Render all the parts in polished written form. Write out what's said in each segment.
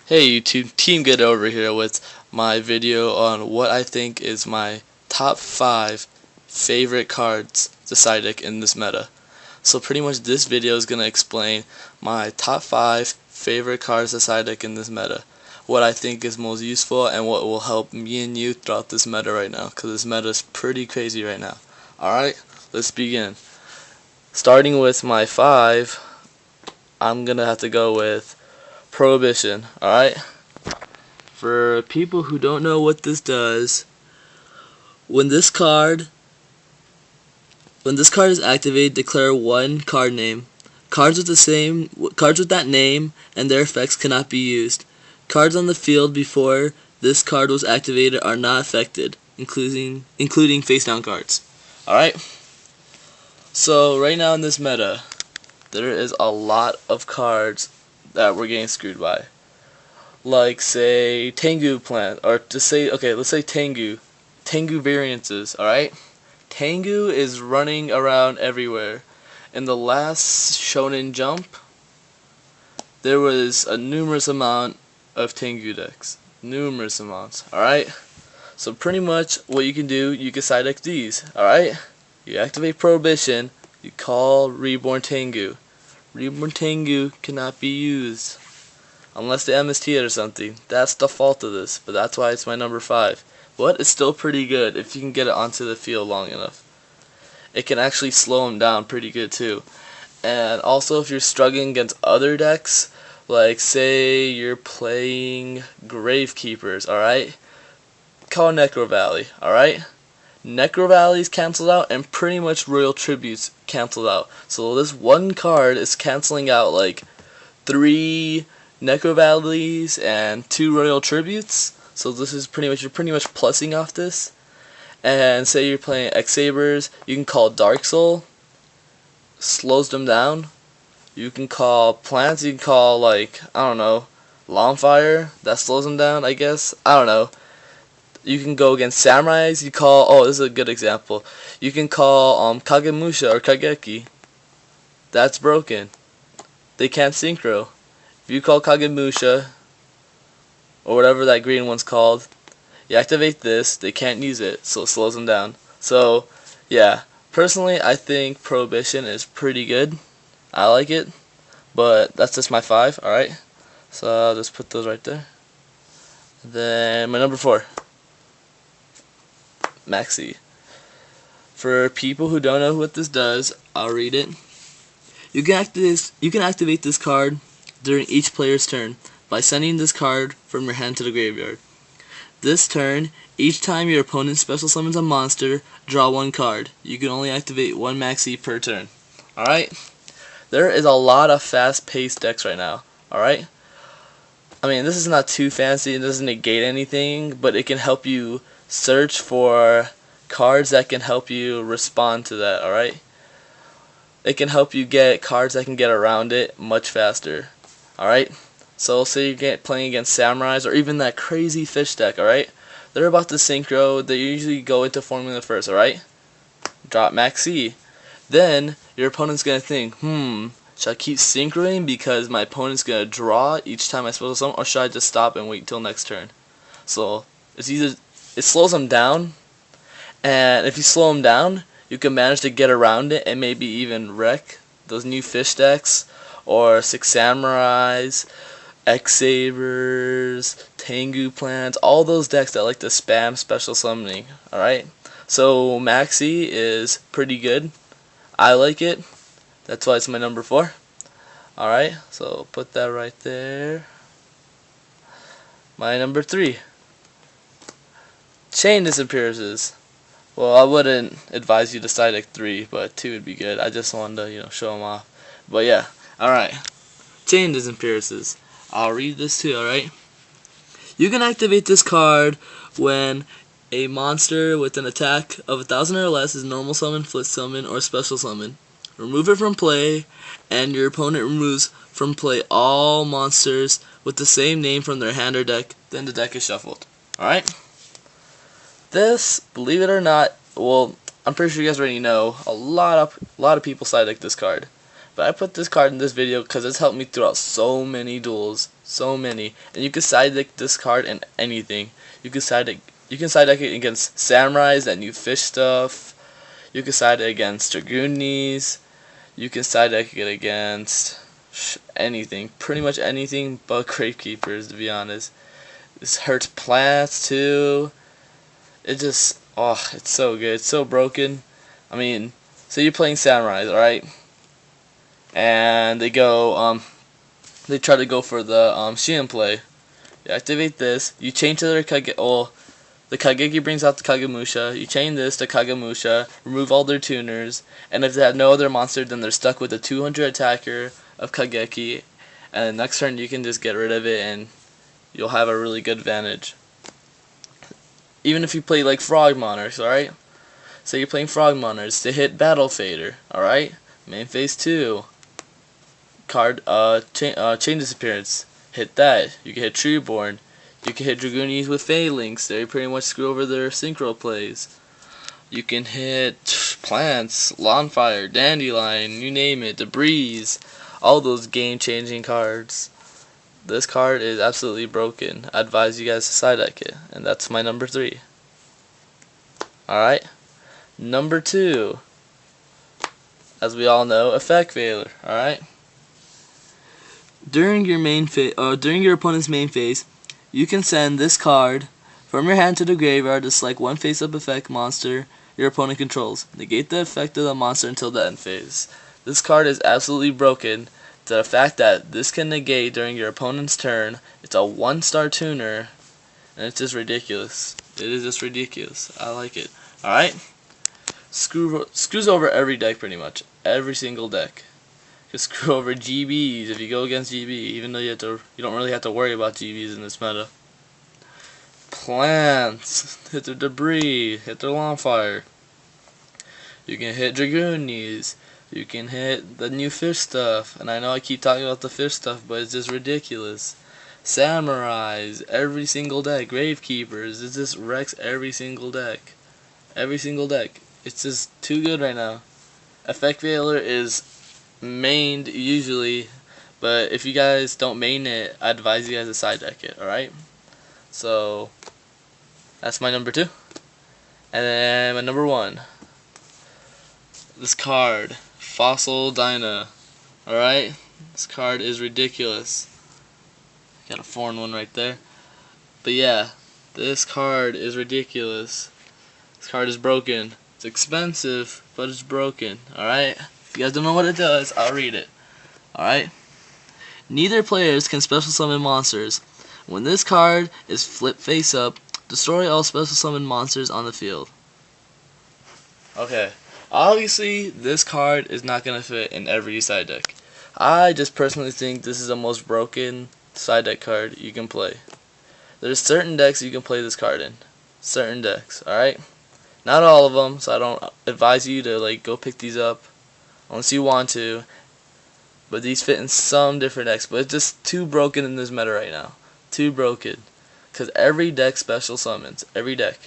Hey YouTube, TeamGhidorahs over here with my video on what I think is my top 5 favorite cards to side deck in this meta. So pretty much this video is going to explain my top 5 favorite cards to side deck in this meta. What I think is most useful and what will help me and you throughout this meta right now, because this meta is pretty crazy right now. Alright, let's begin. Starting with my 5, I'm going to have to go with Prohibition. Alright? For people who don't know what this does, when this card is activated, declare one card name. Cards with that name and their effects cannot be used. Cards on the field before this card was activated are not affected, including face down cards. Alright? So right now in this meta, there is a lot of cards that we're getting screwed by. Like say Tengu plant, or to say, okay, let's say Tengu variances. Alright? Tengu is running around everywhere. In the last Shonen Jump, there was a numerous amount of Tengu decks. Numerous amounts. Alright? So pretty much what you can do, you can side deck these. Alright? You activate Prohibition, you call Reborn Tengu. Reborn Tengu cannot be used unless they MST it or something. That's the fault of this, but that's why it's my number 5. But it's still pretty good if you can get it onto the field long enough. It can actually slow them down pretty good too. And also if you're struggling against other decks, like say you're playing Gravekeepers, alright? Call Necro Valley, alright? Necro Valley's canceled out and pretty much Royal Tribute's canceled out. So this one card is canceling out like 3 Necro Valleys and 2 Royal Tributes. So this is you're pretty much plussing off this. And say you're playing X-Sabers, you can call Dark Soul, slows them down. You can call plants, you can call like, I don't know, Longfire, that slows them down, I guess. I don't know. You can go against Samurais, you call, oh, this is a good example. You can call Kagemusha or Kageki. That's broken. They can't synchro. If you call Kagemusha, or whatever that green one's called, you activate this, they can't use it, so it slows them down. So, yeah, personally, I think Prohibition is pretty good. I like it, but that's just my 5, alright? So I'll just put those right there. Then my number 4, Maxi. For people who don't know what this does, I'll read it. You can activate this card during each player's turn by sending this card from your hand to the graveyard. This turn, each time your opponent special summons a monster, draw 1 card. You can only activate 1 Maxi per turn. Alright? There is a lot of fast-paced decks right now. Alright? I mean, this is not too fancy, it doesn't negate anything, but it can help you search for cards that can help you respond to that, alright? It can help you get cards that can get around it much faster. Alright? So say you're playing against Samurais or even that crazy fish deck, alright? They're about to synchro, they usually go into formula first, alright? Drop Maxi. Then your opponent's gonna think, should I keep synchroing because my opponent's gonna draw each time I special summon, or should I just stop and wait till next turn? So it's either it slows them down, and if you slow them down, you can manage to get around it and maybe even wreck those new fish decks or 6 Samurais, X-Sabers, Tengu plants, all those decks that like to spam special summoning. Alright? So Maxi is pretty good. I like it. That's why it's my number 4. Alright, so put that right there. My number 3, Chain Disappearances. Well, I wouldn't advise you to side deck 3, but 2 would be good. I just wanted to, show them off. But yeah, alright. Chain Disappearances. I'll read this too, alright? You can activate this card when a monster with an attack of 1,000 or less is normal summon, flip summon, or special summon. Remove it from play, and your opponent removes from play all monsters with the same name from their hand or deck, then the deck is shuffled. Alright? This, believe it or not, well, I'm pretty sure you guys already know, a lot of people side deck this card. But I put this card in this video because it's helped me throughout so many duels, so many. And you can side deck this card in anything. You can side deck it against samurais that new fish stuff. You can side it against dragoonies. You can side deck it against anything, pretty much anything but gravekeepers, to be honest. This hurts plants too. It just, oh, it's so good. It's so broken. I mean, so you're playing samurais, alright? And they try to go for the Shion play. You activate this, you change to their the Kageki brings out the Kagemusha, you chain this to Kagemusha, remove all their tuners, and if they have no other monster, then they're stuck with a 200 attacker of Kageki, and the next turn you can just get rid of it and you'll have a really good advantage. Even if you play like Frog Monarchs, alright? Say you're playing Frog Monarchs, they hit Battle Fader, alright? Main phase 2. Card, chain disappearance. Hit that. You can hit Treeborn. You can hit Dragoonies with Phalanx. They pretty much screw over their synchro plays. You can hit plants, Lawnfire, Dandelion, you name it, Debris, all those game-changing cards. This card is absolutely broken. I advise you guys to side deck it, and that's my number 3. Alright? Number 2. As we all know, Effect Failure. Alright? During your opponent's main phase, you can send this card from your hand to the graveyard to select one face-up effect monster your opponent controls. Negate the effect of the monster until the end phase. This card is absolutely broken to the fact that this can negate during your opponent's turn. It's a 1-star tuner, and it's just ridiculous. It is just ridiculous. I like it. Alright? Screws over every deck pretty much. Every single deck. Just screw over GBs if you go against GB, even though you don't really have to worry about GBs in this meta. Plants, hit their Debris, hit their Lawnfire. You can hit Dragoonies, you can hit the new fish stuff, and I know I keep talking about the fish stuff, but it's just ridiculous. Samurais, every single deck, Gravekeepers, it just wrecks every single deck. Every single deck. It's just too good right now. Effect Failure is mained usually, but if you guys don't main it, I advise you guys to side deck it, alright? So that's my number 2. And then my number 1, this card, Fossil Dyna. Alright? This card is ridiculous. Got a foreign one right there. But yeah, this card is ridiculous. This card is broken. It's expensive, but it's broken, alright? If you guys don't know what it does, I'll read it. Alright? Neither players can special summon monsters. When this card is flipped face up, destroy all special summon monsters on the field. Okay. Obviously, this card is not going to fit in every side deck. I just personally think this is the most broken side deck card you can play. There's certain decks you can play this card in. Certain decks, alright? Not all of them, so I don't advise you to like go pick these up unless you want to. But these fit in some different decks, but it's just too broken in this meta right now. Too broken. Because every deck special summons. Every deck.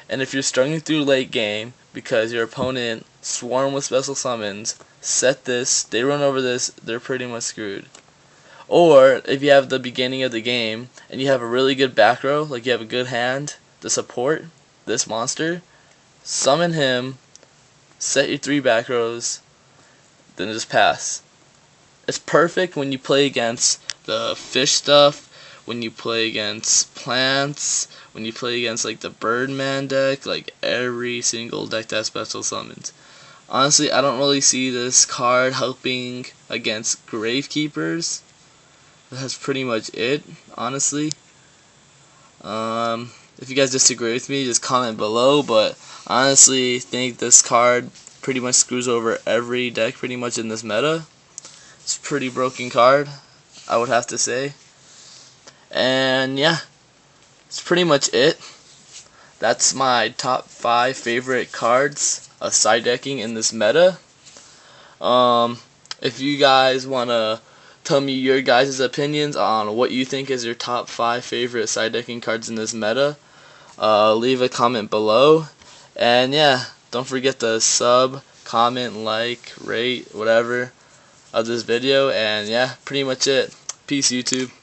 And if you're struggling through late game because your opponent swarm with special summons, set this, they run over this, they're pretty much screwed. Or if you have the beginning of the game and you have a really good back row, like you have a good hand to support this monster, summon him, set your 3 back rows, then just pass. It's perfect when you play against the fish stuff, when you play against plants, when you play against like the Birdman deck, like every single deck that has special summons. Honestly, I don't really see this card helping against Gravekeepers. That's pretty much it, honestly. If you guys disagree with me, just comment below, but honestly think this card pretty much screws over every deck pretty much in this meta. It's a pretty broken card, I would have to say. And yeah, that's pretty much it. That's my top 5 favorite cards of side decking in this meta. If you guys want to tell me your guys' opinions on what you think is your top 5 favorite side decking cards in this meta, leave a comment below. And yeah, don't forget to sub, comment, like, rate, whatever. of this video, and yeah, pretty much it. Peace, YouTube.